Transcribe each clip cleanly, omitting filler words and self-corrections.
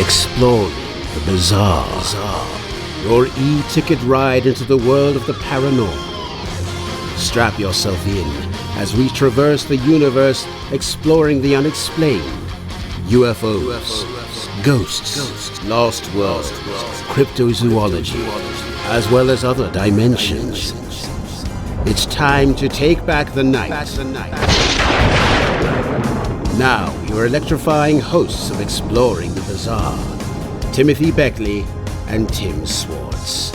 Exploring the bizarre. Your e-ticket ride into the world of the paranormal. Strap yourself in as we traverse the universe exploring the unexplained. UFOs, ghosts, lost worlds, cryptozoology, as well as other dimensions. It's time to take back the night. Now, your electrifying hosts of Exploring the Bizarre, Timothy Beckley and Tim Swartz.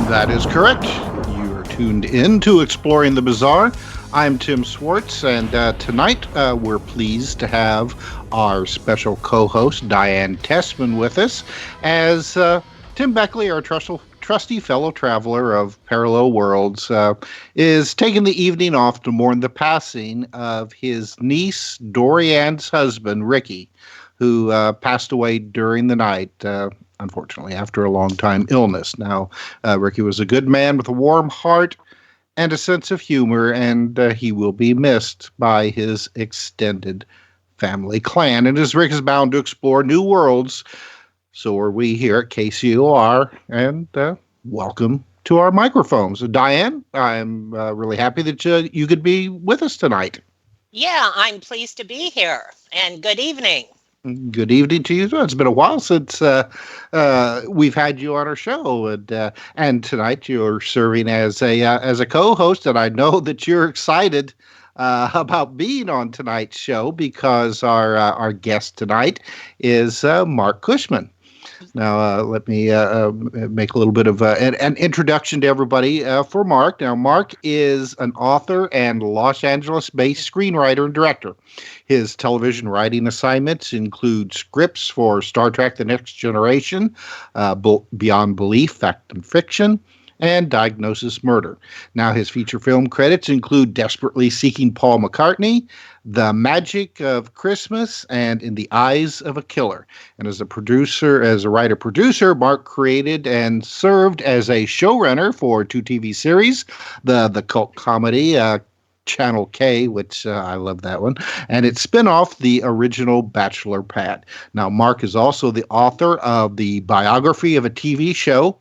That is correct. You are tuned in to Exploring the Bizarre. I'm Tim Swartz, and tonight we're pleased to have our special co-host, Diane Tessman, with us, as Tim Beckley, our trusty fellow traveler of parallel worlds, is taking the evening off to mourn the passing of his niece, Dorian's husband, Ricky, who passed away during the night, unfortunately, after a long-time illness. Now, Ricky was a good man with a warm heart and a sense of humor, and he will be missed by his extended family clan. And as Rick is bound to explore new worlds, so are we here at KCOR, and welcome to our microphones. Diane, I'm really happy that you could be with us tonight. Yeah, I'm pleased to be here, and good evening. Good evening to you. It's been a while since we've had you on our show, and tonight you're serving as a co-host, and I know that you're excited about being on tonight's show because our guest tonight is Marc Cushman. Now, let me make a little bit of an introduction to everybody for Marc. Now, Marc is an author and Los Angeles-based screenwriter and director. His television writing assignments include scripts for Star Trek: The Next Generation, Beyond Belief, Fact and Fiction, and Diagnosis Murder. Now, his feature film credits include Desperately Seeking Paul McCartney, The Magic of Christmas, and In the Eyes of a Killer. And as a writer-producer, Marc created and served as a showrunner for two TV series, the cult comedy Channel K, which I love that one, and its spinoff, the original Bachelor Pad. Now, Marc is also the author of the biography of a TV show,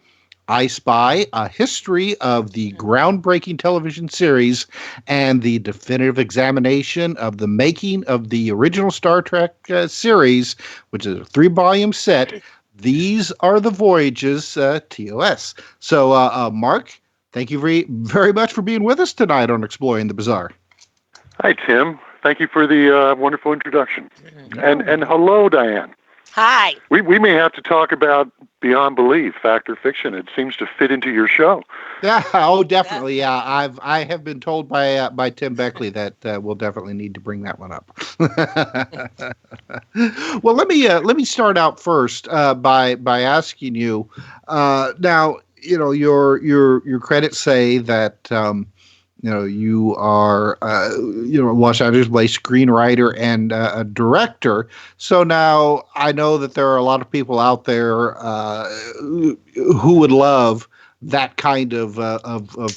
I Spy, a history of the groundbreaking television series, and the definitive examination of the making of the original Star Trek series, which is a 3-volume set. These Are the Voyages, TOS. So, Marc, thank you very much for being with us tonight on Exploring the Bizarre. Hi, Tim. Thank you for the wonderful introduction. And hello, Diane. Hi. We may have to talk about Beyond Belief, Fact or Fiction. It seems to fit into your show. Yeah, oh, definitely. Yeah, I have been told by Tim Beckley that we'll definitely need to bring that one up. Well, let me start out first by asking you. Now, your credits say that you are, Los Angeles-based screenwriter and a director. So now I know that there are a lot of people out there who would love that kind of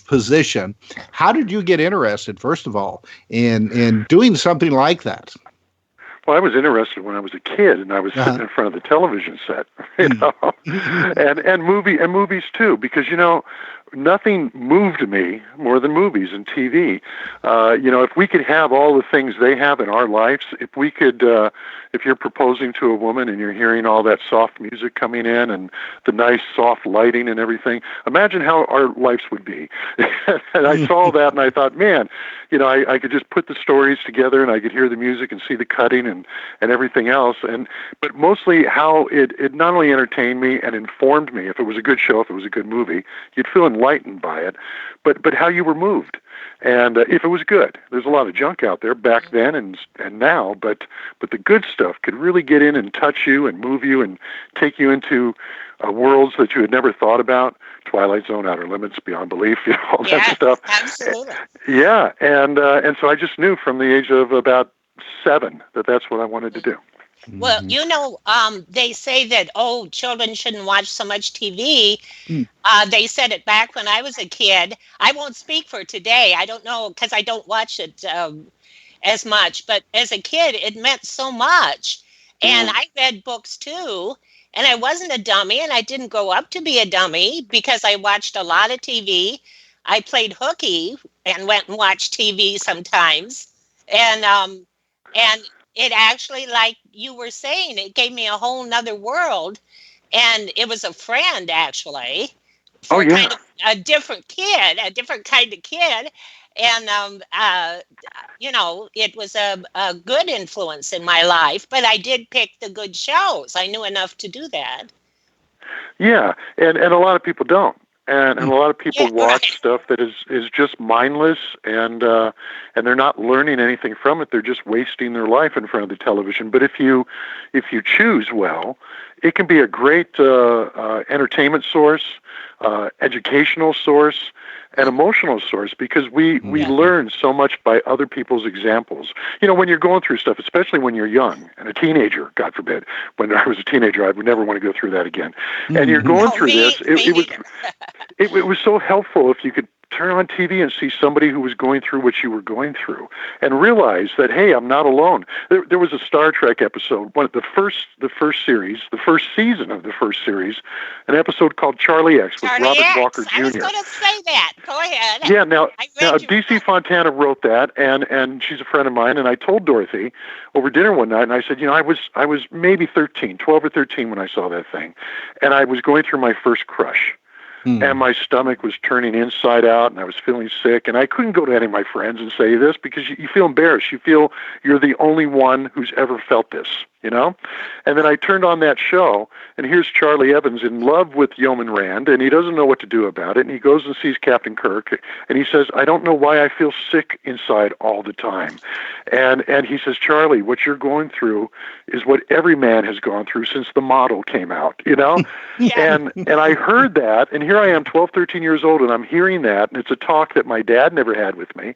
position. How did you get interested, first of all, in doing something like that? Well, I was interested when I was a kid, and I was sitting in front of the television set, and movies too, because nothing moved me more than movies and TV. If we could have all the things they have in our lives, if you're proposing to a woman and you're hearing all that soft music coming in and the nice soft lighting and everything, imagine how our lives would be. And I saw that and I thought, man, I could just put the stories together and I could hear the music and see the cutting and everything else. But mostly how it not only entertained me and informed me, if it was a good show, if it was a good movie, you'd feel enlightened by it, but how you were moved. And if it was good, there's a lot of junk out there back then and now, but the good stuff could really get in and touch you and move you and take you into worlds that you had never thought about. Twilight Zone, Outer Limits, Beyond Belief, all that stuff. Absolutely. Yeah, and so I just knew from the age of about 7 that that's what I wanted to do. Well, they say that, children shouldn't watch so much TV. They said it back when I was a kid. I won't speak for today. I don't know, because I don't watch it as much. But as a kid, it meant so much. And I read books too. And I wasn't a dummy, and I didn't grow up to be a dummy because I watched a lot of TV. I played hooky and went and watched TV sometimes. And it actually, like you were saying, it gave me a whole nother world. And it was a friend, actually, Oh, for yeah. kind of a different kid, a different kind of kid. And, it was a good influence in my life, but I did pick the good shows. I knew enough to do that. Yeah, and a lot of people don't. And a lot of people Yeah, watch right. stuff that is just mindless, and they're not learning anything from it. They're just wasting their life in front of the television. But if you choose well, it can be a great entertainment source, educational source, an emotional source, because we learn so much by other people's examples. When you're going through stuff, especially when you're young and a teenager, God forbid, when I was a teenager, I would never want to go through that again. And you're going through this, it was so helpful if you could turn on TV and see somebody who was going through what you were going through, and realize that, hey, I'm not alone. There was a Star Trek episode, the first series, the first season of the first series, an episode called Charlie X with Charlie Robert X. Walker Jr. I was going to say that. Go ahead. Yeah, now I read your DC Fontana wrote that, and she's a friend of mine, and I told Dorothy over dinner one night, and I said, I was maybe 12 or 13 when I saw that thing, and I was going through my first crush. And my stomach was turning inside out, and I was feeling sick, and I couldn't go to any of my friends and say this because you feel embarrassed. You feel you're the only one who's ever felt this, And then I turned on that show, and here's Charlie Evans in love with Yeoman Rand, and he doesn't know what to do about it, and he goes and sees Captain Kirk, and he says, I don't know why I feel sick inside all the time. And he says, Charlie, what you're going through is what every man has gone through since the model came out, Yeah. And I heard that, and here I am, 12, 13 years old, and I'm hearing that, and it's a talk that my dad never had with me,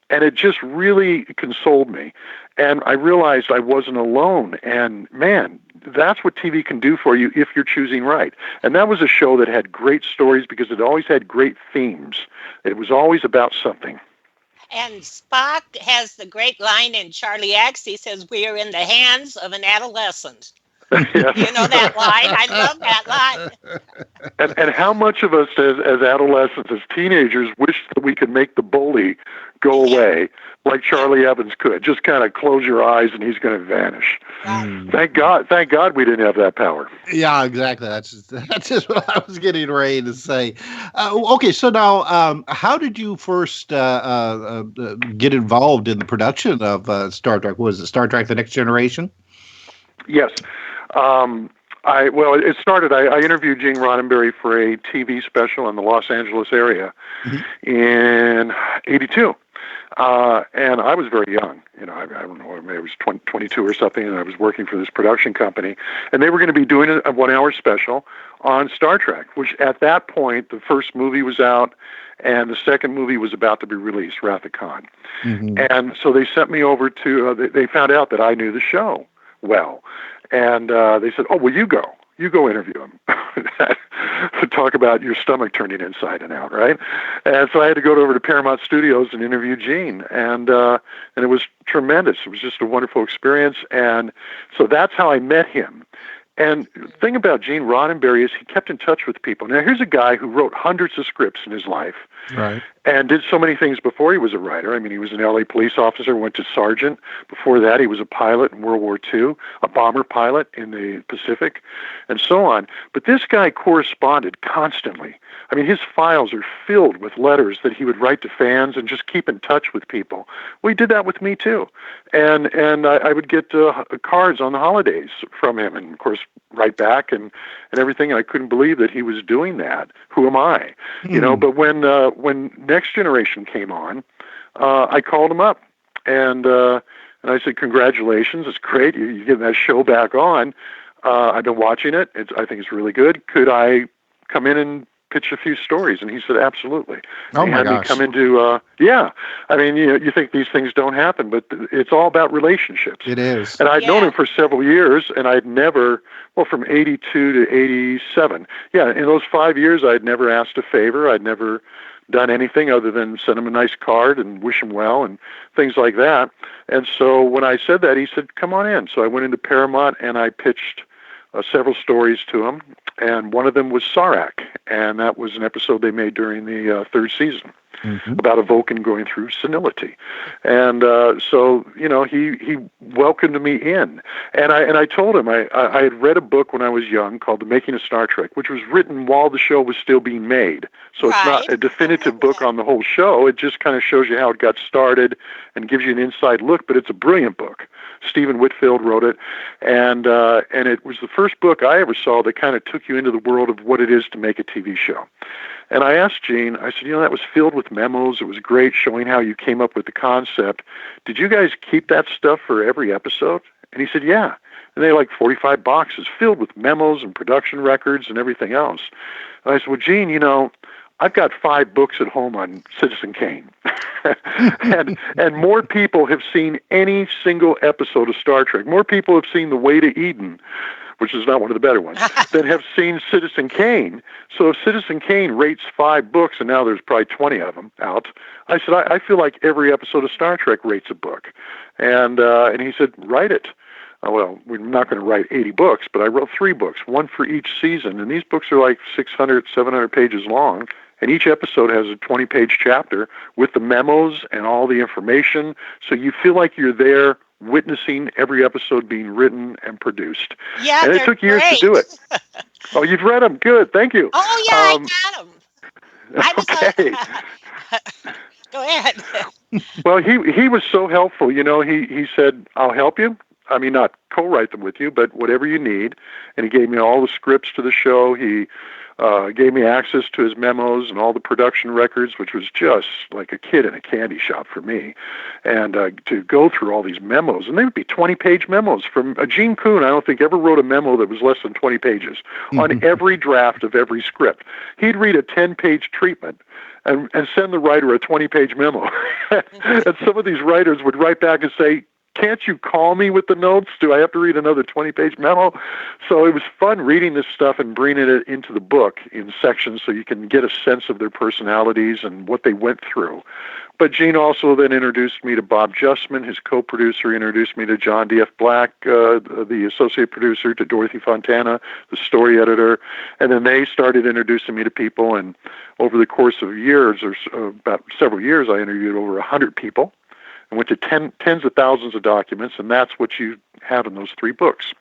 and it just really consoled me. And I realized I wasn't alone, and man, that's what TV can do for you if you're choosing right. And that was a show that had great stories because it always had great themes. It was always about something. And Spock has the great line in Charlie X. He says, "We are in the hands of an adolescent." Yes. You know that line? I love that line. And how much of us as adolescents, as teenagers, wish that we could make the bully go away like Charlie Evans could. Just kind of close your eyes and he's going to vanish. Thank God we didn't have that power. Yeah, exactly. That's just what I was getting ready to say. Okay, so now, how did you first get involved in the production of Star Trek? Was it Star Trek: The Next Generation? Yes. It started, I interviewed Gene Roddenberry for a TV special in the Los Angeles area in 82. And I was very young, I don't know, maybe I was 22 or something, and I was working for this production company, and they were going to be doing a 1-hour special on Star Trek, which at that point, the first movie was out, and the second movie was about to be released, Wrath of Khan. And so they sent me over to, they found out that I knew the show well. And they said, oh, well, you go interview him to talk about your stomach turning inside and out, right? And so I had to go over to Paramount Studios and interview Gene, and it was tremendous. It was just a wonderful experience, and so that's how I met him. And the thing about Gene Roddenberry is he kept in touch with people. Now, here's a guy who wrote hundreds of scripts in his life, right, and did so many things before he was a writer. I mean, he was an LA police officer, went to sergeant. Before that, he was a pilot in World War II, a bomber pilot in the Pacific, and so on. But this guy corresponded constantly. I mean, his files are filled with letters that he would write to fans and just keep in touch with people. Well, he did that with me, too. And I would get cards on the holidays from him, and, of course, write back and everything. And I couldn't believe that he was doing that. Who am I? But when Next Generation came on, I called him up, and I said, congratulations, it's great. You're getting that show back on. I've been watching it. I think it's really good. Could I come in and pitch a few stories? And he said, absolutely. Oh, he my had gosh. me come into, I mean, you think these things don't happen, but it's all about relationships. It is. And I'd known him for several years, and I'd never, from 82 to 87. Yeah, in those 5 years, I'd never asked a favor. I'd never done anything other than send him a nice card and wish him well and things like that. And so when I said that, he said, "Come on in." So I went into Paramount and I pitched several stories to him, and one of them was Sarek, and that was an episode they made during the third season. About a Vulcan going through senility. And so, he welcomed me in. And I told him I had read a book when I was young called The Making of Star Trek, which was written while the show was still being made. So it's not a definitive book on the whole show. It just kind of shows you how it got started and gives you an inside look, but it's a brilliant book. Stephen Whitfield wrote it, and it was the first book I ever saw that kind of took you into the world of what it is to make a TV show. And I asked Gene, I said, that was filled with memos. It was great showing how you came up with the concept. Did you guys keep that stuff for every episode? And he said, yeah. And they had like 45 boxes filled with memos and production records and everything else. And I said, well, Gene, I've got 5 books at home on Citizen Kane. and more people have seen any single episode of Star Trek. More people have seen The Way to Eden, which is not one of the better ones, than have seen Citizen Kane. So if Citizen Kane rates 5 books, and now there's probably 20 of them out, I said, I feel like every episode of Star Trek rates a book. And he said, write it. Well, we're not going to write 80 books, but I wrote 3 books, one for each season. And these books are like 600, 700 pages long. And each episode has a 20-page chapter with the memos and all the information. So you feel like you're there witnessing every episode being written and produced. Yeah, and it took years to do it. Oh, you've read them? Good, thank you. Oh, yeah, I got them. Okay. Go ahead. Well, he was so helpful. He said, I'll help you. I mean, not co-write them with you, but whatever you need. And he gave me all the scripts to the show. He gave me access to his memos and all the production records, which was just like a kid in a candy shop for me. And to go through all these memos, and they would be 20-page memos from Gene Kuhn. I don't think ever wrote a memo that was less than 20 pages on every draft of every script. He'd read a 10-page treatment and send the writer a 20-page memo. And some of these writers would write back and say, can't you call me with the notes? Do I have to read another 20-page memo? So it was fun reading this stuff and bringing it into the book in sections so you can get a sense of their personalities and what they went through. But Gene also then introduced me to Bob Justman, his co-producer. He introduced me to John D.F. Black, the associate producer, to Dorothy Fontana, the story editor. And then they started introducing me to people. And over the course of years, or about several years, I interviewed over 100 people. And went to tens of thousands of documents, and that's what you have in those 3 books.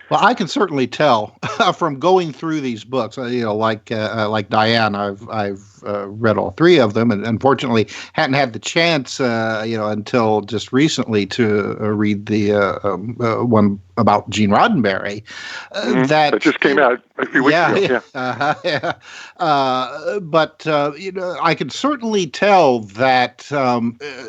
Well, I can certainly tell from going through these books. Like Diane, I've read all 3 of them, and unfortunately hadn't had the chance, until just recently to read the one about Gene Roddenberry. That just came out a few weeks ago. But I can certainly tell that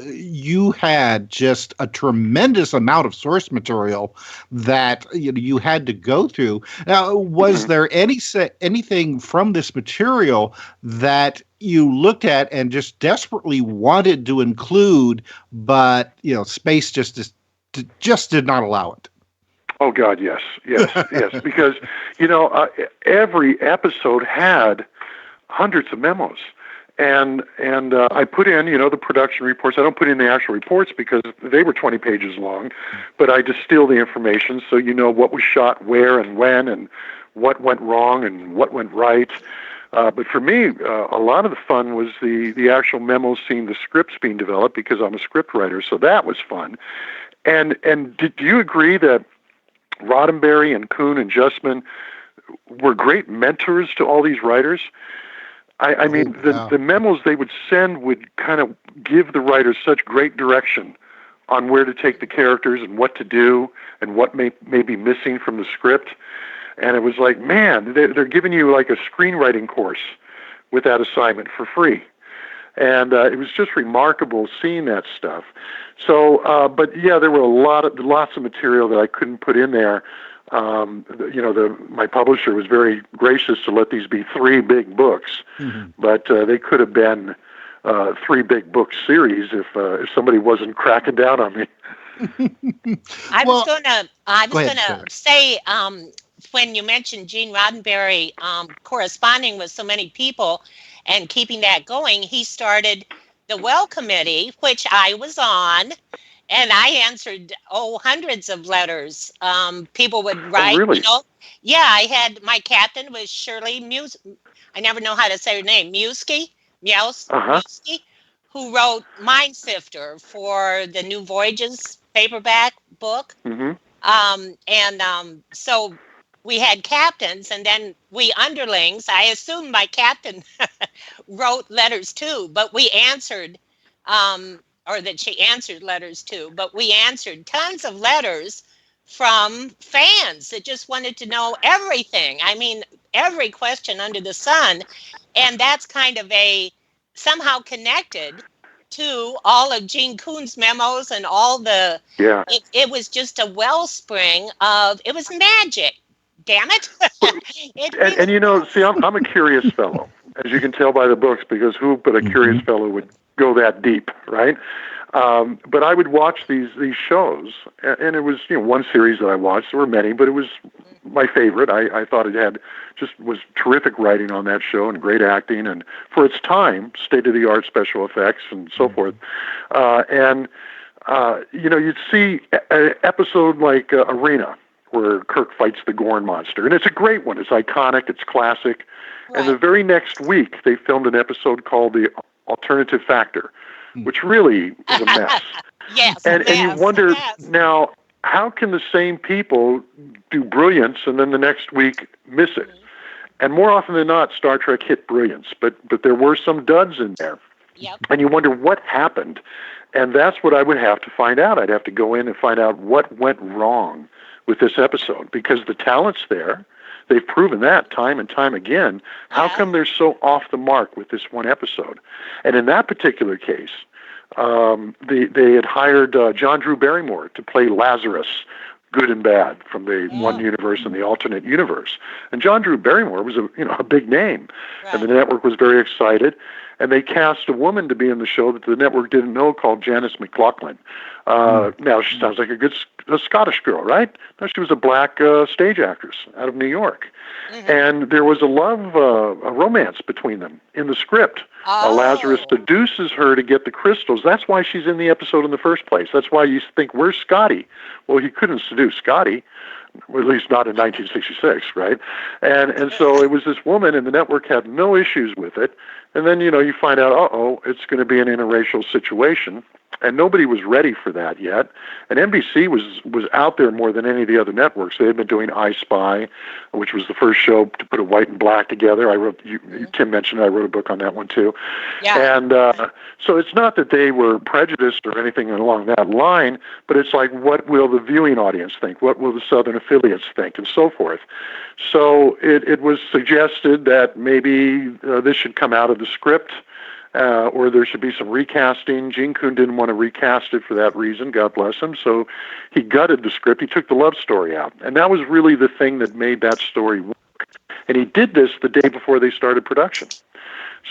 you had just a tremendous amount of source material that you had to go through. Now, was there anything from this material that you looked at and just desperately wanted to include, but space just did not allow it? Oh God, yes, because every episode had hundreds of memos, and I put in the production reports. I don't put in the actual reports because they were 20 pages long, but I distill the information so what was shot where and when, and what went wrong and what went right. But for me, a lot of the fun was the actual memos, seeing the scripts being developed, because I'm a script writer, so that was fun. And do you agree that Roddenberry and Kuhn and Justman were great mentors to all these writers? I mean, the memos they would send would kind of give the writers such great direction on where to take the characters and what to do and what may be missing from the script. And it was like, man, they're giving you like a screenwriting course with that assignment for free. And it was just remarkable seeing that stuff. So, but yeah, there were lots of material that I couldn't put in there. My publisher was very gracious to let these be 3 big books, but they could have been 3 big book series if somebody wasn't cracking down on me. I was gonna say, when you mentioned Gene Roddenberry corresponding with so many people and keeping that going, he started the Well Committee, which I was on, and I answered hundreds of letters. People would Oh, write, really? Yeah, I had my captain was Shirley I never know how to say her name, Uh-huh. Muskie, who wrote Mind Sifter for the New Voyages paperback book. Mm-hmm. So we had captains, and then we underlings. I assume my captain wrote letters too, but we answered, or that she answered letters too, but we answered tons of letters from fans that just wanted to know everything. I mean, every question under the sun. And that's kind of somehow connected to all of Gene Kuhn's memos and all Yeah. it was just a wellspring of, it was magic. Damn it. And you know, see, I'm a curious fellow, as you can tell by the books, because who but a curious fellow would go that deep, right? But I would watch these shows, and it was one series that I watched. There were many, but it was my favorite. I thought it was terrific writing on that show and great acting, and for its time, state of the art special effects and so forth. You'd see an episode like Arena, where Kirk fights the Gorn monster, and it's a great one. It's iconic. It's classic. Right. And the very next week, they filmed an episode called The Alternative Factor, which really is a mess. Yes, and you wonder now, how can the same people do brilliance and then the next week miss it? And more often than not, Star Trek hit brilliance, but there were some duds in there. Yep. And you wonder what happened. And that's what I would have to find out. I'd have to go in and find out what went wrong with this episode, because the talent's there. They've proven that time and time again. How come they're so off the mark with this one episode? And in that particular case, they had hired John Drew Barrymore to play Lazarus, good and bad, from the one universe and the alternate universe. And John Drew Barrymore was a big name, and the network was very excited. And they cast a woman to be in the show that the network didn't know, called Janice McLaughlin. Now, she sounds like a Scottish girl, right? No, she was a black stage actress out of New York. Mm-hmm. And there was a romance between them in the script. Lazarus seduces her to get the crystals. That's why she's in the episode in the first place. That's why you think, where's Scotty? Well, he couldn't seduce Scotty. Well, at least not in 1966, right? And so it was this woman, and the network had no issues with it. And then, you find out, it's going to be an interracial situation. And nobody was ready for that yet. And NBC was out there more than any of the other networks. They had been doing I Spy, which was the first show to put a white and black together. Tim mentioned I wrote a book on that one too. Yeah. And so it's not that they were prejudiced or anything along that line, but it's like, what will the viewing audience think? What will the Southern affiliates think? And so forth. So it was suggested that maybe this should come out of the script. Or there should be some recasting. Gene Kuhn didn't want to recast it for that reason, God bless him, so he gutted the script. He took the love story out, and that was really the thing that made that story work. And he did this the day before they started production.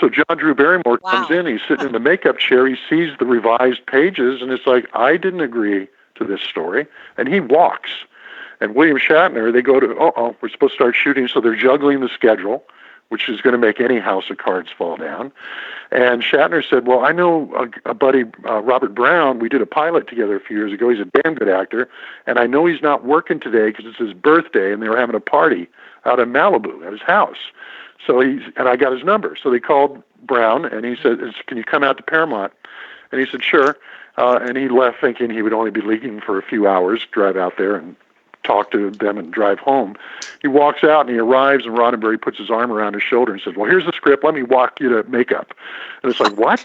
So John Drew Barrymore comes in, he's sitting in the makeup chair, he sees the revised pages, and it's like, I didn't agree to this story, and he walks. And William Shatner, they go to, we're supposed to start shooting, so they're juggling the schedule, which is going to make any house of cards fall down. And Shatner said, well, I know a buddy, Robert Brown. We did a pilot together a few years ago. He's a damn good actor. And I know he's not working today because it's his birthday, and they were having a party out in Malibu at his house. So and I got his number. So they called Brown, and he said, can you come out to Paramount? And he said, sure. And he left thinking he would only be leaving for a few hours, drive out there and talk to them and drive home. He walks out and he arrives, and Roddenberry puts his arm around his shoulder and says, well, here's the script. Let me walk you to makeup. And it's like, what?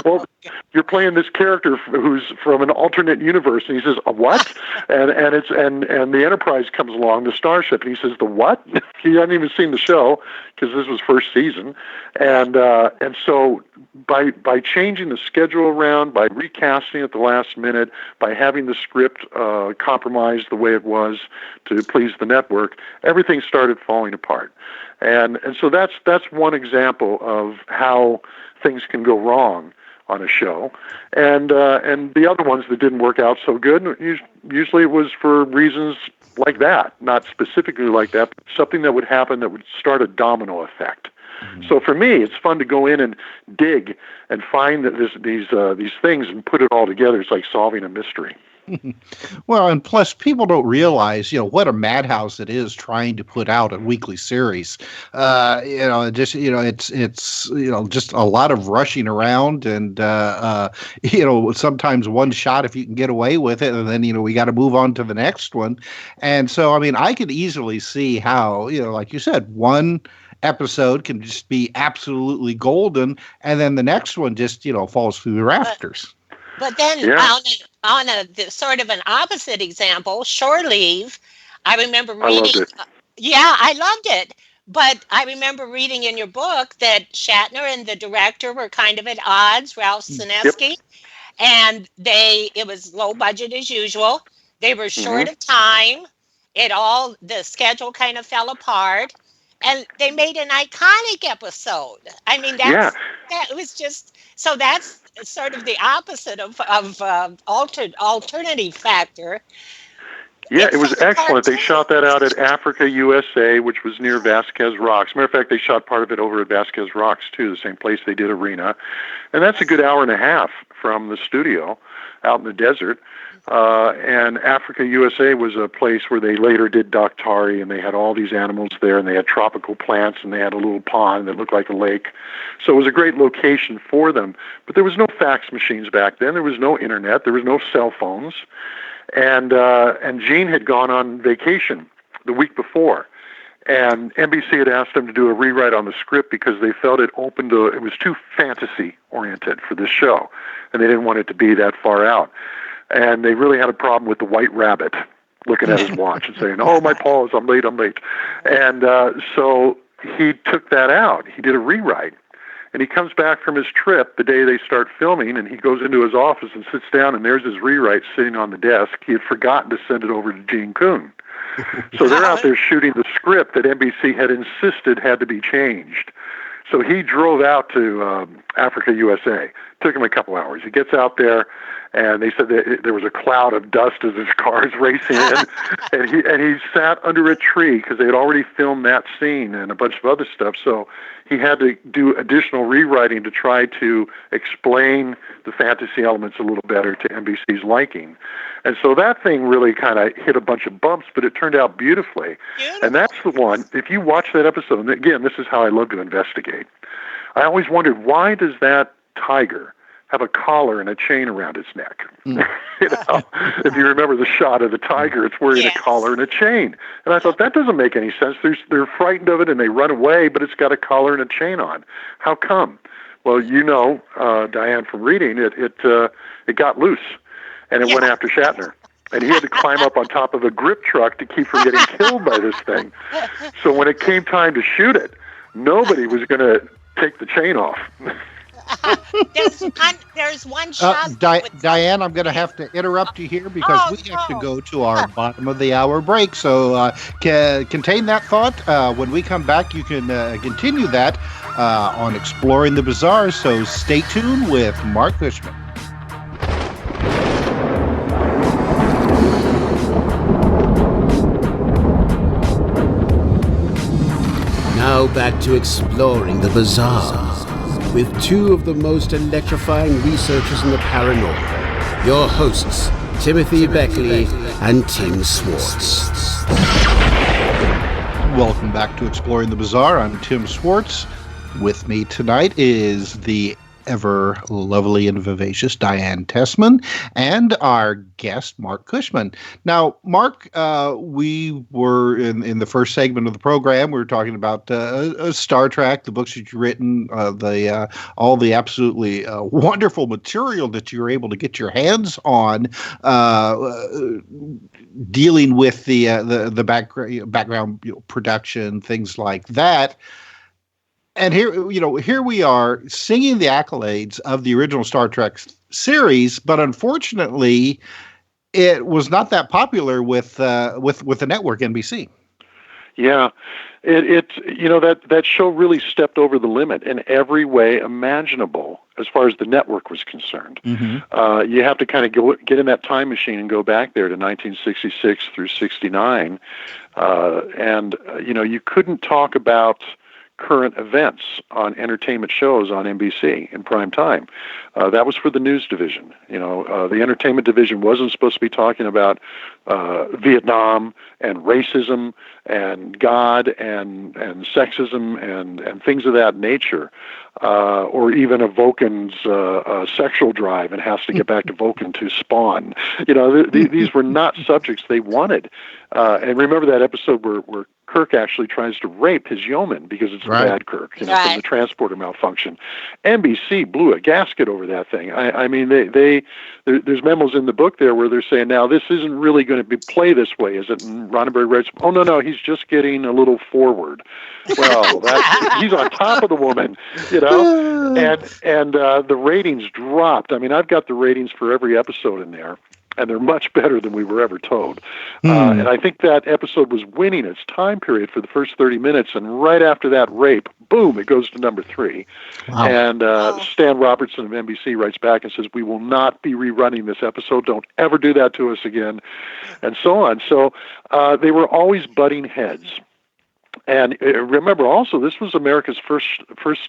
Well, you're playing this character who's from an alternate universe. And he says, a what? And the Enterprise comes along, the starship, and he says, the what? He hadn't even seen the show because this was first season. And so by changing the schedule around, by recasting at the last minute, by having the script compromised the way it was to please the network, everything started falling apart. And so that's one example of how things can go wrong on a show, and the other ones that didn't work out so good, usually it was for reasons like that, not specifically like that, but something that would happen that would start a domino effect. Mm-hmm. So for me, it's fun to go in and dig and find that these things and put it all together. It's like solving a mystery. Well, and plus people don't realize, what a madhouse it is trying to put out a weekly series. It's just a lot of rushing around and, sometimes one shot if you can get away with it. And then, we got to move on to the next one. And so, I could easily see how, like you said, one episode can just be absolutely golden. And then the next one just, falls through the rafters. But then on a sort of an opposite example, Shore Leave, I remember reading. I loved it. I loved it. But I remember reading in your book that Shatner and the director were kind of at odds, Ralph Sinesky. Yep. And it was low budget as usual. They were short of time. The schedule kind of fell apart. And they made an iconic episode. That was just, so that's sort of the opposite of alternative factor. Yeah, it was excellent. They shot that out at Africa, USA, which was near Vasquez Rocks. Matter of fact, they shot part of it over at Vasquez Rocks, too, the same place they did Arena. And that's a good hour and a half from the studio out in the desert. And Africa, USA was a place where they later did Daktari, and they had all these animals there, and they had tropical plants, and they had a little pond that looked like a lake. So it was a great location for them. But there was no fax machines back then. There was no internet. There was no cell phones. And Gene had gone on vacation the week before. And NBC had asked them to do a rewrite on the script because they felt it was too fantasy-oriented for this show, and they didn't want it to be that far out. And they really had a problem with the White Rabbit looking at his watch and saying, "Oh, my paws, I'm late." And so he took that out. He did a rewrite. And he comes back from his trip the day they start filming, and he goes into his office and sits down, and there's his rewrite sitting on the desk. He had forgotten to send it over to Gene Coon. So they're out there shooting the script that NBC had insisted had to be changed. So he drove out to Africa, USA. Took him a couple hours. He gets out there, and they said that there was a cloud of dust as his car's racing in, and he sat under a tree because they had already filmed that scene and a bunch of other stuff. So he had to do additional rewriting to try to explain the fantasy elements a little better to NBC's liking. And so that thing really kind of hit a bunch of bumps, but it turned out beautifully. And that's the one, if you watch that episode, and again, this is how I love to investigate. I always wondered, why does that tiger have a collar and a chain around its neck? If you remember the shot of the tiger, it's wearing a collar and a chain. And I thought, that doesn't make any sense. They're frightened of it and they run away, but it's got a collar and a chain on. How come? Well, Diane, from reading it, it got loose, and it went after Shatner. And he had to climb up on top of a grip truck to keep from getting killed by this thing. So when it came time to shoot it, nobody was going to take the chain off. There's one shot. Diane, I'm going to have to interrupt you here because we have to go to our bottom of the hour break. So contain that thought. When we come back, you can continue that on Exploring the Bizarre. So stay tuned with Marc Cushman. Now back to Exploring the Bizarre with two of the most electrifying researchers in the paranormal, your hosts, Timothy Beckley and Tim Swartz. Welcome back to Exploring the Bizarre. I'm Tim Swartz. With me tonight is the ever lovely and vivacious Diane Tessman and our guest, Marc Cushman. Now, Marc, we were in the first segment of the program, we were talking about Star Trek, the books that you've written, all the absolutely wonderful material that you were able to get your hands on, dealing with the background production, things like that. And here we are singing the accolades of the original Star Trek series, but unfortunately, it was not that popular with the network NBC. Yeah, that show really stepped over the limit in every way imaginable. as far as the network was concerned. Mm-hmm. You have to kind of get in that time machine and go back there to 1966 through 69. You couldn't talk about current events on entertainment shows on NBC in prime time. That was for the news division. The entertainment division wasn't supposed to be talking about Vietnam and racism and God and sexism and things of that nature, or even a Vulcan's sexual drive and has to get back to Vulcan to spawn. These were not subjects they wanted. And remember that episode where Kirk actually tries to rape his yeoman because it's the bad Kirk, from the transporter malfunction. NBC blew a gasket over that thing. I mean, there's memos in the book there where they're saying, now this isn't really going to be play this way, is it? And Roddenberry writes, oh no, he's just getting a little forward. Well, he's on top of the woman, and the ratings dropped. I mean, I've got the ratings for every episode in there, and they're much better than we were ever told. And I think that episode was winning its time period for the first 30 minutes, and right after that rape, boom, it goes to number 3. Wow. And Stan Robertson of NBC writes back and says, we will not be rerunning this episode. Don't ever do that to us again, and so on. So they were always butting heads. And remember also, this was America's first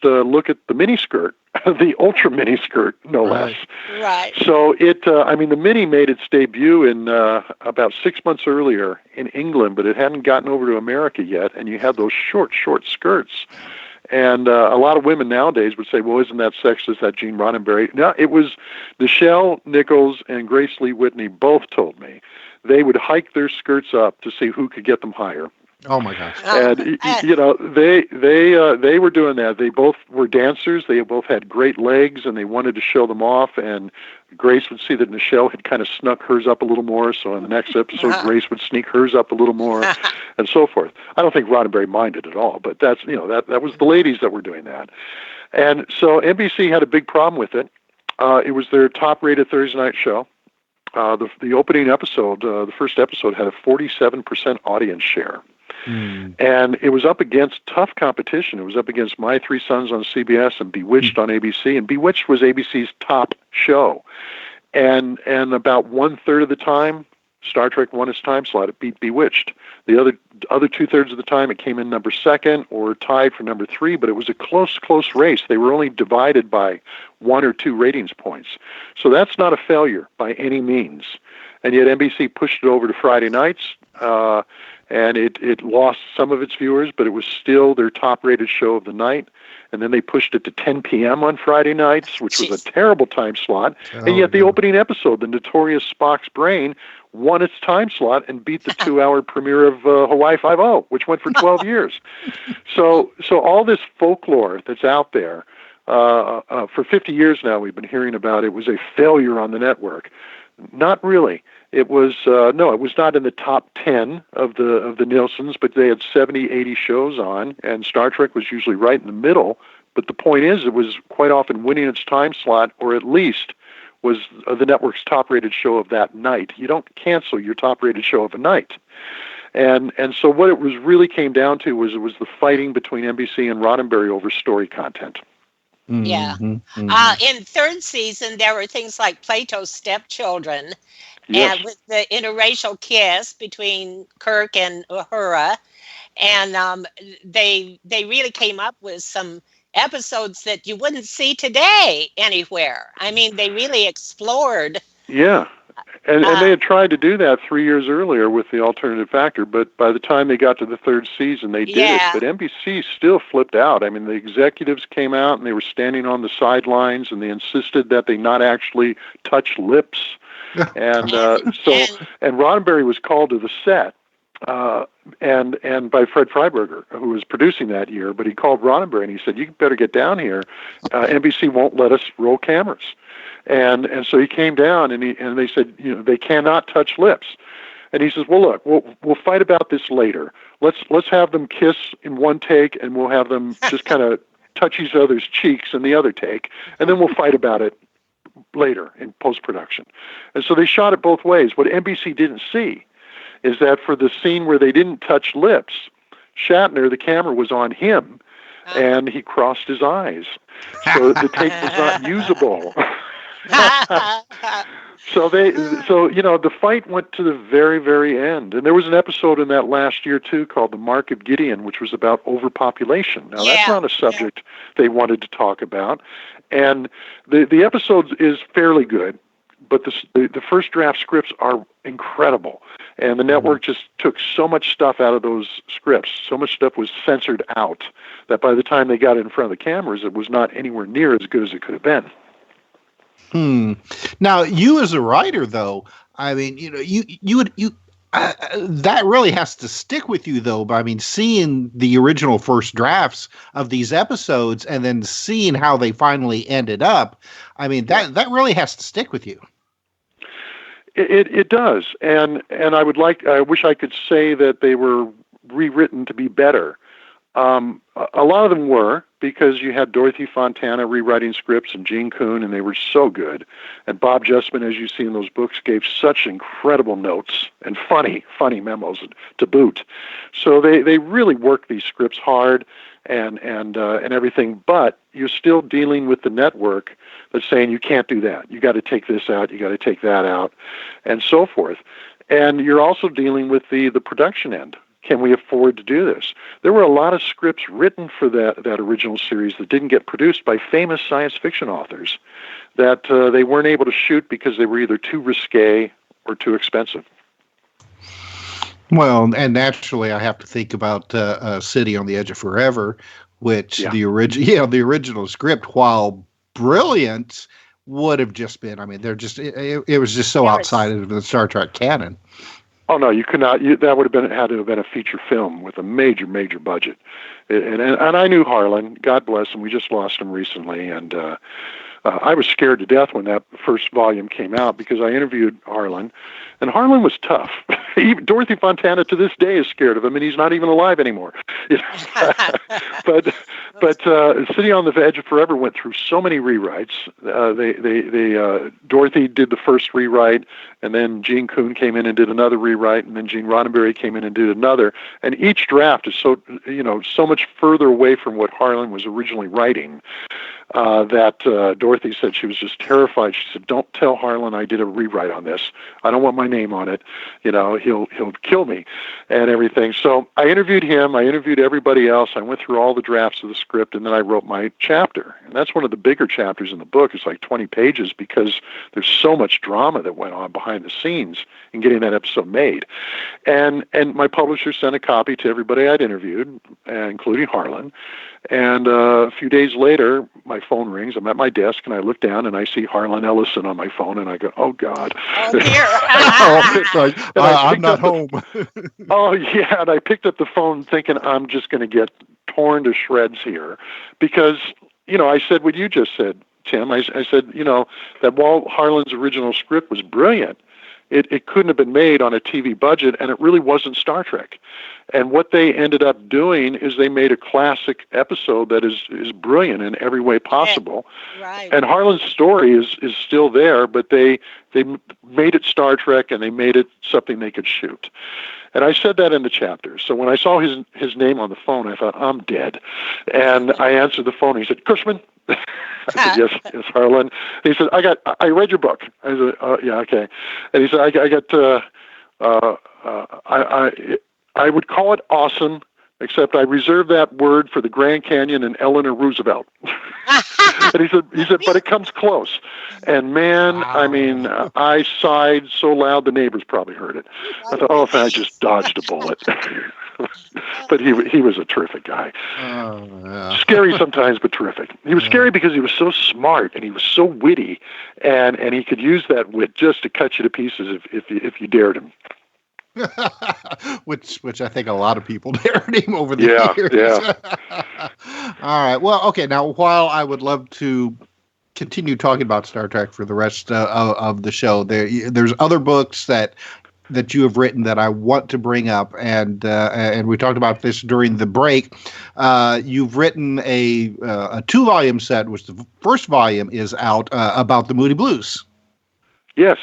look at the miniskirt, the ultra miniskirt, no less. Right. So the mini made its debut in about 6 months earlier in England, but it hadn't gotten over to America yet. And you had those short skirts. And a lot of women nowadays would say, well, isn't that sexist, that Gene Roddenberry? No, it was Nichelle Nichols and Grace Lee Whitney both told me they would hike their skirts up to see who could get them higher. Oh my gosh! And they were doing that. They both were dancers. They both had great legs, and they wanted to show them off. And Grace would see that Nichelle had kind of snuck hers up a little more. So in the next episode, Grace would sneak hers up a little more, and so forth. I don't think Roddenberry minded at all, but that's that was the ladies that were doing that. And so NBC had a big problem with it. It was their top-rated Thursday night show. The opening episode, the first episode, had a 47% audience share. And it was up against tough competition. It was up against My Three Sons on CBS and Bewitched on ABC. And Bewitched was ABC's top show. And about 1/3 of the time, Star Trek won its time slot. It beat Bewitched. The other 2/3 of the time, it came in number 2 or tied for number 3. But it was a close race. They were only divided by 1 or 2 ratings points. So that's not a failure by any means. And yet NBC pushed it over to Friday nights. And it lost some of its viewers, but it was still their top-rated show of the night. And then they pushed it to 10 p.m. on Friday nights, which was a terrible time slot. And yet the opening episode, the notorious Spock's Brain, won its time slot and beat the 2-hour premiere of Hawaii Five-0, which went for 12 years. So all this folklore that's out there, for 50 years now we've been hearing about it was a failure on the network. Not really. It was it was not in the top 10 of the Nielsen's, but they had 70, 80 shows on, and Star Trek was usually right in the middle. But the point is, it was quite often winning its time slot, or at least was the network's top-rated show of that night. You don't cancel your top-rated show of a night. And so what it was really came down to was the fighting between NBC and Roddenberry over story content. Yeah. Mm-hmm. In third season, there were things like Plato's Stepchildren, Yes. and with the interracial kiss between Kirk and Uhura, and they really came up with some episodes that you wouldn't see today anywhere. I mean, they really explored. Yeah. And they had tried to do that 3 years earlier with the alternative factor, but by the time they got to the third season, they did it. But NBC still flipped out. I mean, the executives came out and they were standing on the sidelines and they insisted that they not actually touch lips. And Roddenberry was called to the set, and by Fred Freiberger, who was producing that year. But he called Roddenberry and he said, "You better get down here. NBC won't let us roll cameras." And so he came down and they said, they cannot touch lips. And he says, "Well, look, we'll fight about this later. Let's have them kiss in one take, and we'll have them just kind of touch each other's cheeks in the other take, and then we'll fight about it later in post-production." And so they shot it both ways. What NBC didn't see is that for the scene where they didn't touch lips, Shatner, the camera was on him, and he crossed his eyes. So the tape was not usable. So the fight went to the very, very end. And there was an episode in that last year, too, called The Mark of Gideon, which was about overpopulation. Now, that's not a subject they wanted to talk about. And the episode is fairly good, but the first draft scripts are incredible. And the network just took so much stuff out of those scripts. So much stuff was censored out that by the time they got it in front of the cameras, it was not anywhere near as good as it could have been. Now, you as a writer, though, I mean, that really has to stick with you, though. I mean, seeing the original first drafts of these episodes and then seeing how they finally ended up, I mean, that really has to stick with you. It does, and I wish I could say that they were rewritten to be better. A lot of them were, because you had Dorothy Fontana rewriting scripts and Gene Coon, and they were so good. And Bob Justman, as you see in those books, gave such incredible notes and funny memos to boot. So they really worked these scripts hard and everything. But you're still dealing with the network that's saying you can't do that. You got to take this out. You got to take that out, and so forth. And you're also dealing with the production end. Can we afford to do this? There were a lot of scripts written for that original series that didn't get produced by famous science fiction authors that they weren't able to shoot because they were either too risque or too expensive. Well, and naturally, I have to think about City on the Edge of Forever, which the original script, while brilliant, would have just been. I mean, it was just so outside of the Star Trek canon. Oh no, you could not. That would have had to have been a feature film with a major budget. And I knew Harlan. God bless him. We just lost him recently, and I was scared to death when that first volume came out because I interviewed Harlan, and Harlan was tough. Even Dorothy Fontana to this day is scared of him, and he's not even alive anymore. But City on the Edge of Forever went through so many rewrites. Dorothy did the first rewrite, and then Gene Coon came in and did another rewrite, and then Gene Roddenberry came in and did another. And each draft is so much further away from what Harlan was originally writing that Dorothy said she was just terrified. She said, "Don't tell Harlan I did a rewrite on this. I don't want my name on it. He'll kill me and everything." So I interviewed him. I interviewed everybody else. I went through all the drafts of the script, and then I wrote my chapter. And that's one of the bigger chapters in the book. It's like 20 pages because there's so much drama that went on behind the scenes in getting that episode made. And my publisher sent a copy to everybody I'd interviewed, including Harlan. And a few days later, my phone rings. I'm at my desk, and I look down, and I see Harlan Ellison on my phone, and I go, "Oh, God." Oh, dear. It's like, I'm not home. Oh, yeah, and I picked up the phone thinking I'm just going to get torn to shreds here because, I said what you just said, Tim. I said, that while Harlan's original script was brilliant, it couldn't have been made on a TV budget, and it really wasn't Star Trek. And what they ended up doing is they made a classic episode that is brilliant in every way possible. Right. And Harlan's story is still there, but they made it Star Trek, and they made it something they could shoot. And I said that in the chapter. So when I saw his name on the phone, I thought, I'm dead. And I answered the phone. He said, "Cushman?" I said, yes, Harlan. He said, I read your book. I said, yeah, okay. And he said, I would call it awesome, except I reserve that word for the Grand Canyon and Eleanor Roosevelt. And he said, but it comes close. And man, wow. I mean, I sighed so loud the neighbors probably heard it. I thought, if I just dodged a bullet. But he was a terrific guy. Yeah. Scary sometimes, but terrific. He was scary because he was so smart and he was so witty, and he could use that wit just to cut you to pieces if you dared him. which I think a lot of people dared him over the years. Yeah. All right. Well, okay. Now, while I would love to continue talking about Star Trek for the rest of the show, there's other books that you have written that I want to bring up, and we talked about this during the break. You've written a 2-volume set, which the first volume is out about the Moody Blues. Yes.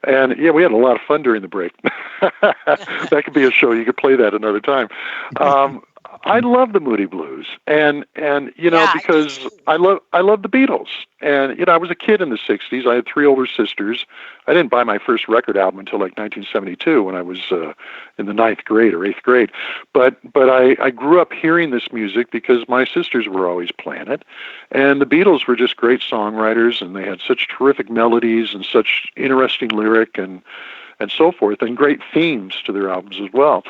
And we had a lot of fun during the break. That could be a show. You could play that another time. I love the Moody Blues, and because I love the Beatles, and I was a kid in the '60s. I had 3 older sisters. I didn't buy my first record album until like 1972 when I was in the 9th grade or 8th grade. But I grew up hearing this music because my sisters were always playing it, and the Beatles were just great songwriters, and they had such terrific melodies and such interesting lyric and so forth, and great themes to their albums as well.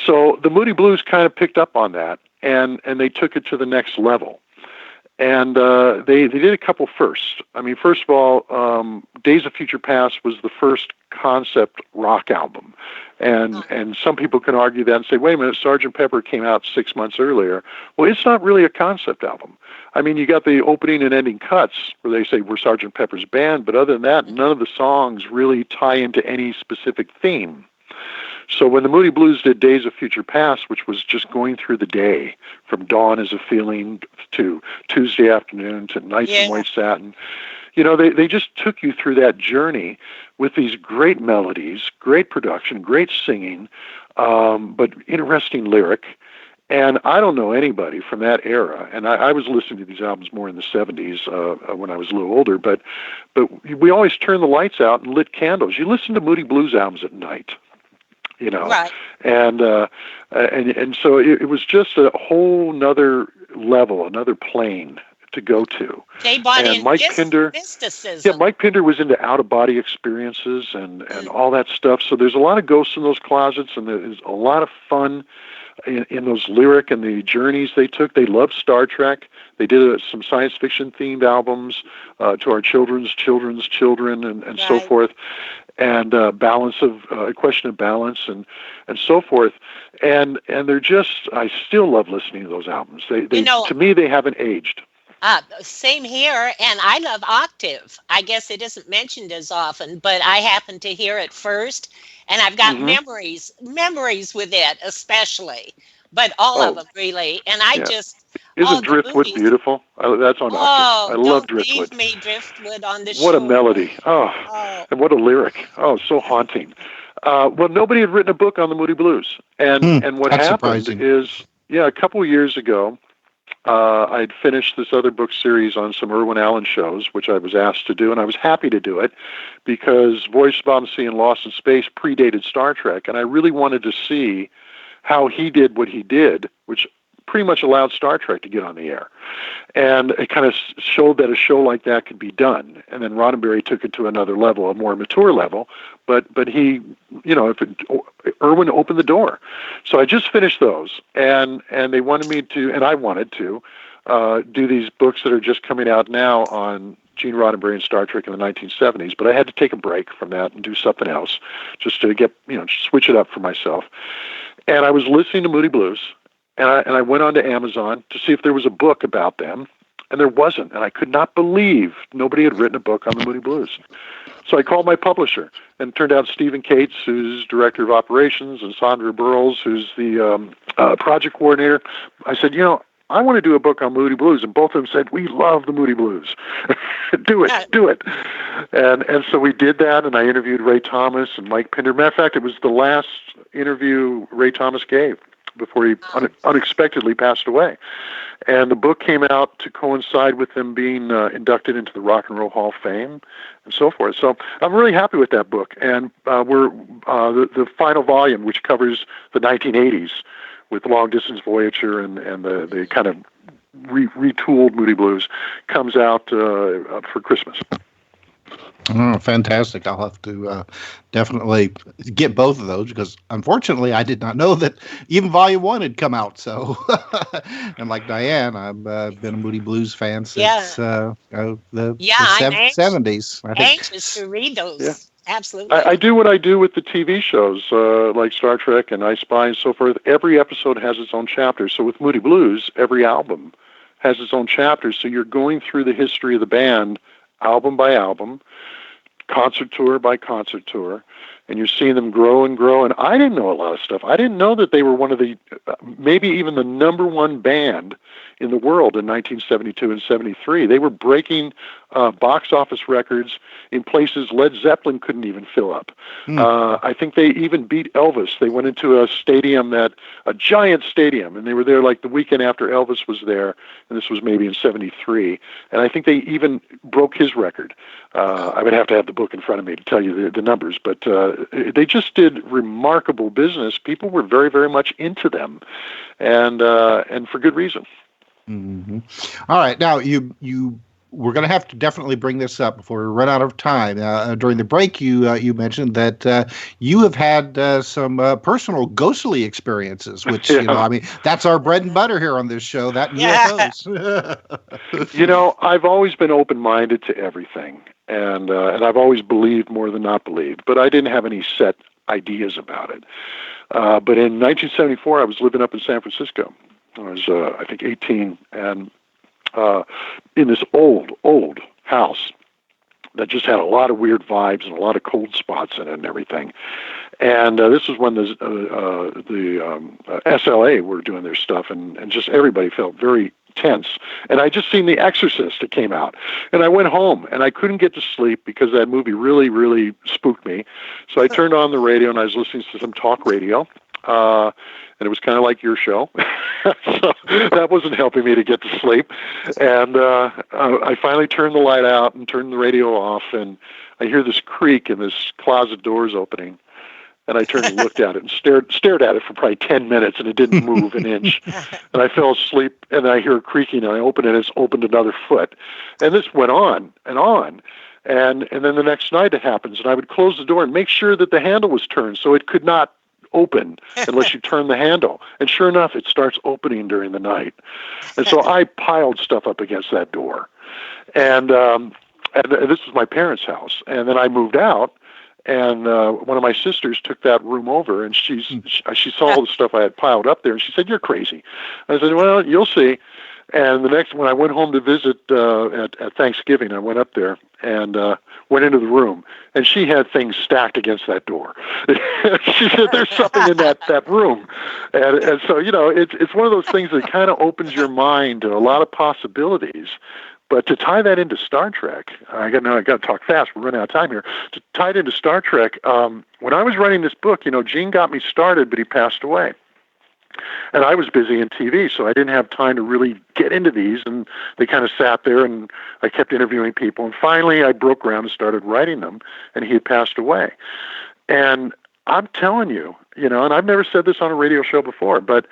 So the Moody Blues kind of picked up on that, and they took it to the next level. And they did a couple firsts. I mean, first of all, Days of Future Past was the first concept rock album. And some people can argue that and say, wait a minute, Sgt. Pepper came out 6 months earlier. Well, it's not really a concept album. I mean, you got the opening and ending cuts where they say we're Sgt. Pepper's band, but other than that, none of the songs really tie into any specific theme. So when the Moody Blues did Days of Future Past, which was just going through the day, from Dawn is a Feeling to Tuesday Afternoon to Nights in White Satin, they just took you through that journey with these great melodies, great production, great singing, but interesting lyric. And I don't know anybody from that era, and I was listening to these albums more in the 70s when I was a little older, but we always turned the lights out and lit candles. You listen to Moody Blues albums at night. Right. And so it was just a whole nother level, another plane to go to. They bought and in Mike Pinder, mysticism. Yeah, Mike Pinder was into out-of-body experiences and all that stuff. So there's a lot of ghosts in those closets, and there's a lot of fun in those lyric and the journeys they took. They loved Star Trek. They did some science fiction themed albums to our children's children and so forth. And a question of balance and so forth. And they're just, I still love listening to those albums. They to me, they haven't aged. Same here, and I love Octave. I guess it isn't mentioned as often, but I happen to hear it first, and I've got memories with it especially, but all of them really. And Isn't Driftwood beautiful? That's on Octave. I love Driftwood. Leave me Driftwood on the shore. What a melody. Oh, and what a lyric. Oh, so haunting. Well, nobody had written a book on the Moody Blues. And what happened surprising. is, a couple of years ago, I had finished this other book series on some Irwin Allen shows, which I was asked to do, and I was happy to do it because Voyage to Bottom Sea and Lost in Space predated Star Trek, and I really wanted to see how he did what he did, which pretty much allowed Star Trek to get on the air. And it kind of showed that a show like that could be done. And then Roddenberry took it to another level, a more mature level. But he, Irwin opened the door. So I just finished those. And they wanted me to, and I wanted to, do these books that are just coming out now on Gene Roddenberry and Star Trek in the 1970s. But I had to take a break from that and do something else just to get, switch it up for myself. And I was listening to Moody Blues. And I went on to Amazon to see if there was a book about them, and there wasn't. And I could not believe nobody had written a book on the Moody Blues. So I called my publisher, and it turned out Stephen Cates, who's director of operations, and Sandra Burles, who's the project coordinator. I said, I want to do a book on Moody Blues, and both of them said, we love the Moody Blues. do it. And so we did that, and I interviewed Ray Thomas and Mike Pinder. Matter of fact, it was the last interview Ray Thomas gave before he unexpectedly passed away. And the book came out to coincide with him being inducted into the Rock and Roll Hall of Fame and so forth. So I'm really happy with that book. And we're the final volume, which covers the 1980s with Long Distance Voyager and the kind of retooled Moody Blues, comes out for Christmas. Oh, fantastic. I'll have to definitely get both of those because, unfortunately, I did not know that even Volume 1 had come out. So, and like Diane, I've been a Moody Blues fan since the 70s. I'm anxious to read those. Yeah. Absolutely. I do what I do with the TV shows like Star Trek and I Spy and so forth. Every episode has its own chapter. So with Moody Blues, every album has its own chapter. So you're going through the history of the band album by album, concert tour by concert tour, and you're seeing them grow and grow. And I didn't know a lot of stuff. I didn't know that they were one of the, maybe even the number one band in the world in 1972 and 73. They were breaking box office records in places Led Zeppelin couldn't even fill up. I think they even beat Elvis. They went into a stadium, a giant stadium, and they were there like the weekend after Elvis was there, and this was maybe in 73. And I think they even broke his record. I would have to have the book in front of me to tell you the numbers, but they just did remarkable business. People were very, very much into them, and for good reason. Mm-hmm. All right, now we're going to have to definitely bring this up before we run out of time. During the break, you mentioned that you have had some personal ghostly experiences, which I mean, that's our bread and butter here on this show. That and UFOs. I've always been open-minded to everything, and I've always believed more than not believed, but I didn't have any set ideas about it. But in 1974, I was living up in San Francisco. I was, I think, 18, and in this old house that just had a lot of weird vibes and a lot of cold spots in it and everything. And this was when the SLA were doing their stuff, and just everybody felt very tense. And I just seen The Exorcist. It came out, and I went home, and I couldn't get to sleep because that movie really, really spooked me. So I turned on the radio, and I was listening to some talk radio. And it was kind of like your show. So that wasn't helping me to get to sleep. And I finally turned the light out and turned the radio off, and I hear this creak and this closet doors opening. And I turned and looked at it and stared at it for probably 10 minutes, and it didn't move an inch. And I fell asleep, and I hear creaking, and I open it, and it's opened another foot. And this went on and on. And then the next night it happens, and I would close the door and make sure that the handle was turned so it could not open unless you turn the handle. And sure enough, it starts opening during the night. And so I piled stuff up against that door. And this was my parents' house. And then I moved out, and one of my sisters took that room over, and she saw all the stuff I had piled up there, and she said, "You're crazy." I said, "Well, you'll see." And the next, when I went home to visit at Thanksgiving, I went up there and went into the room, and she had things stacked against that door. She said, "There's something in that room," and so it's one of those things that kind of opens your mind to a lot of possibilities. But to tie that into Star Trek, I got to talk fast. We're running out of time here. To tie it into Star Trek, when I was writing this book, Gene got me started, but he passed away. And I was busy in TV, so I didn't have time to really get into these, and they kind of sat there, and I kept interviewing people, and finally I broke ground and started writing them, and he had passed away. And I'm telling you, and I've never said this on a radio show before, but,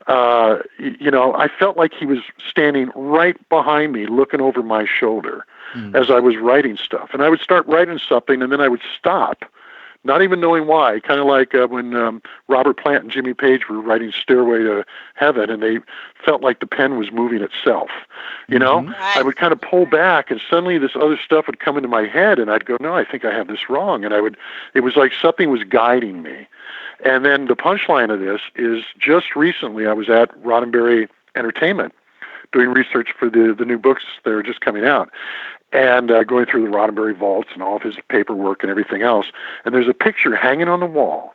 I felt like he was standing right behind me, looking over my shoulder as I was writing stuff. And I would start writing something, and then I would stop, not even knowing why, kind of like when Robert Plant and Jimmy Page were writing Stairway to Heaven, and they felt like the pen was moving itself. I would kind of pull back, and suddenly this other stuff would come into my head, and I'd go, "No, I think I have this wrong." And it was like something was guiding me. And then the punchline of this is, just recently I was at Roddenberry Entertainment doing research for the new books that are just coming out, and going through the Roddenberry vaults and all of his paperwork and everything else. And there's a picture hanging on the wall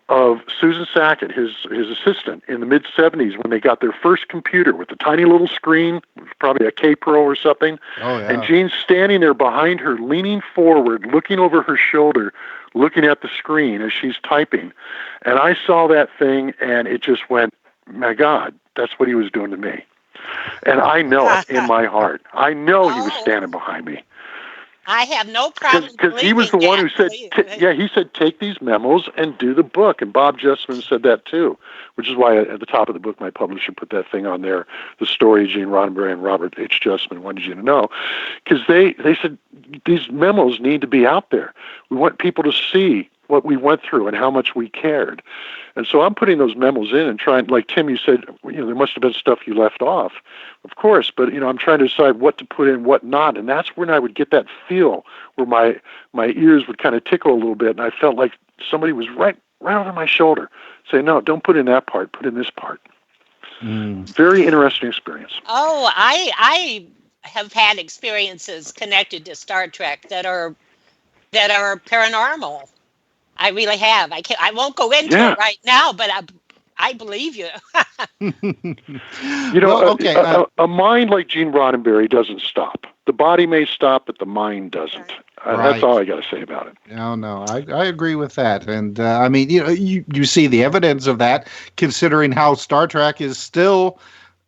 of Susan Sackett, his assistant, in the mid-'70s when they got their first computer with a tiny little screen, probably a K-Pro or something. Oh, yeah. And Gene's standing there behind her, leaning forward, looking over her shoulder, looking at the screen as she's typing. And I saw that thing, and it just went, "My God, that's what he was doing to me." And I know it in my heart. I know he was standing behind me. I have no problem because he was the one who said, he said, "Take these memos and do the book." And Bob Justman said that too, which is why at the top of the book, my publisher put that thing on there, the story of Gene Roddenberry and Robert H. Justman wanted you to know, because they said these memos need to be out there. We want people to see what we went through and how much we cared. And so I'm putting those memos in and trying, like Tim, you said, there must have been stuff you left off. Of course, but, I'm trying to decide what to put in, what not. And that's when I would get that feel where my ears would kind of tickle a little bit. And I felt like somebody was right over my shoulder saying, "No, don't put in that part, put in this part." Very interesting experience. Oh, I have had experiences connected to Star Trek that are paranormal. I really have. I won't go into it right now, but I believe you. You know, Well, okay, a mind like Gene Roddenberry doesn't stop. The body may stop, but the mind doesn't. Right. That's all I got to say about it. No, I agree with that. And I mean, you see the evidence of that, considering how Star Trek is still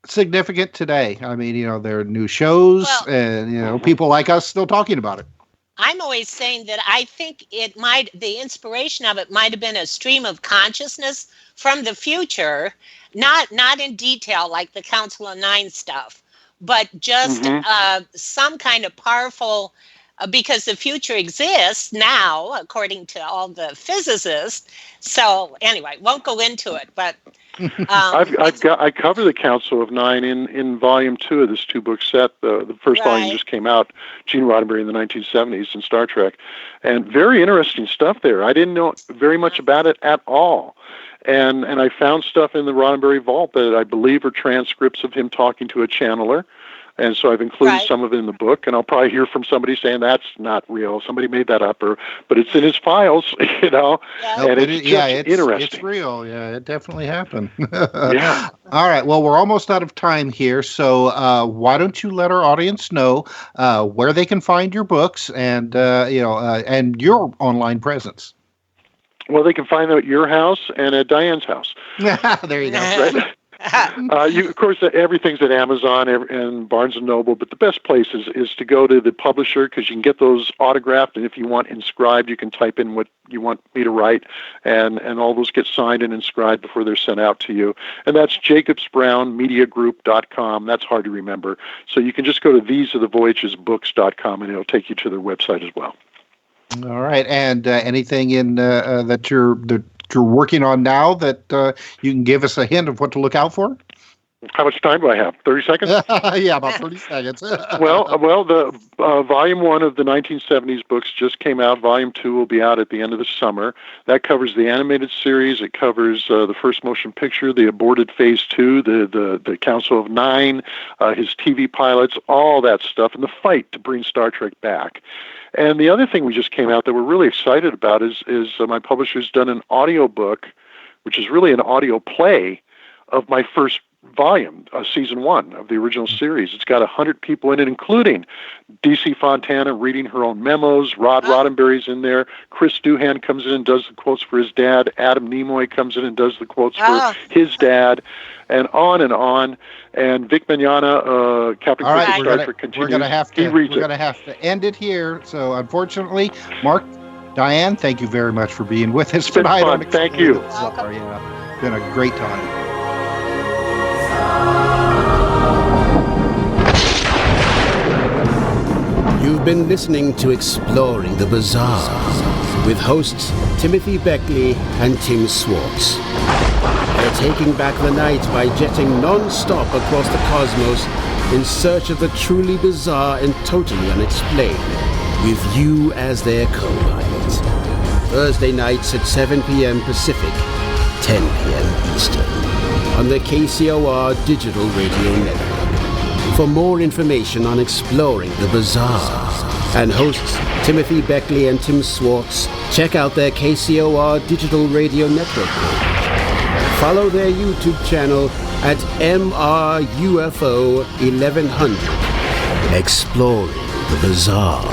significant today. I mean, there are new shows, and people like us still talking about it. I'm always saying that I think the inspiration of it might have been a stream of consciousness from the future, not in detail like the Council of Nine stuff, but just some kind of powerful, because the future exists now, according to all the physicists. So anyway, won't go into it, but I cover the Council of Nine in volume 2 of this 2-book set. The first volume just came out, Gene Roddenberry in the 1970s in Star Trek, and very interesting stuff there. I didn't know very much about it at all. And I found stuff in the Roddenberry vault that I believe are transcripts of him talking to a channeler. And so I've included some of it in the book, and I'll probably hear from somebody saying that's not real. Somebody made that up, but it's in his files, Yeah. And it's interesting. It's real. Yeah, it definitely happened. Yeah. All right. Well, we're almost out of time here, so why don't you let our audience know where they can find your books and and your online presence? Well, they can find them at your house and at Diane's house. There you go. Right? Of course, everything's at Amazon and Barnes & Noble, but the best place is to go to the publisher, because you can get those autographed, and if you want inscribed, you can type in what you want me to write, and all those get signed and inscribed before they're sent out to you. And that's jacobsbrownmediagroup.com. That's hard to remember. So you can just go to thesearethevoyagesbooks.com, and it'll take you to their website as well. All right. And anything in that you're working on now that you can give us a hint of what to look out for? How much time do I have? 30 seconds? Yeah, about 30 seconds. Well, the volume 1 of the 1970s books just came out. Volume 2 will be out at the end of the summer. That covers the animated series. It covers the first motion picture, the aborted Phase 2, the Council of Nine, his TV pilots, all that stuff, and the fight to bring Star Trek back. And the other thing we just came out that we're really excited about is my publisher's done an audio book, which is really an audio play of my first volume, season 1 of the original series. It's got 100 people in it, including DC Fontana reading her own memos. Rod Roddenberry's in there. Chris Doohan comes in and does the quotes for his dad. Adam Nimoy comes in and does the quotes for his dad, and on and on. And Vic Mignogna, Captain Kirk of Star Trek, continues. We're going to have to end it here. So unfortunately, Mark, Diane, thank you very much for being with us tonight. Fun. Thank you. Yeah, been a great time. You've been listening to Exploring the Bizarre with hosts Timothy Beckley and Tim Swartz. They're taking back the night by jetting non-stop across the cosmos in search of the truly bizarre and totally unexplained, with you as their co-pilot. Thursday nights at 7 p.m. Pacific, 10 p.m. Eastern, on the KCOR Digital Radio Network. For more information on Exploring the Bizarre and hosts Timothy Beckley and Tim Swartz, check out their KCOR Digital Radio Network page. Follow their YouTube channel at MRUFO 1100. Exploring the Bizarre.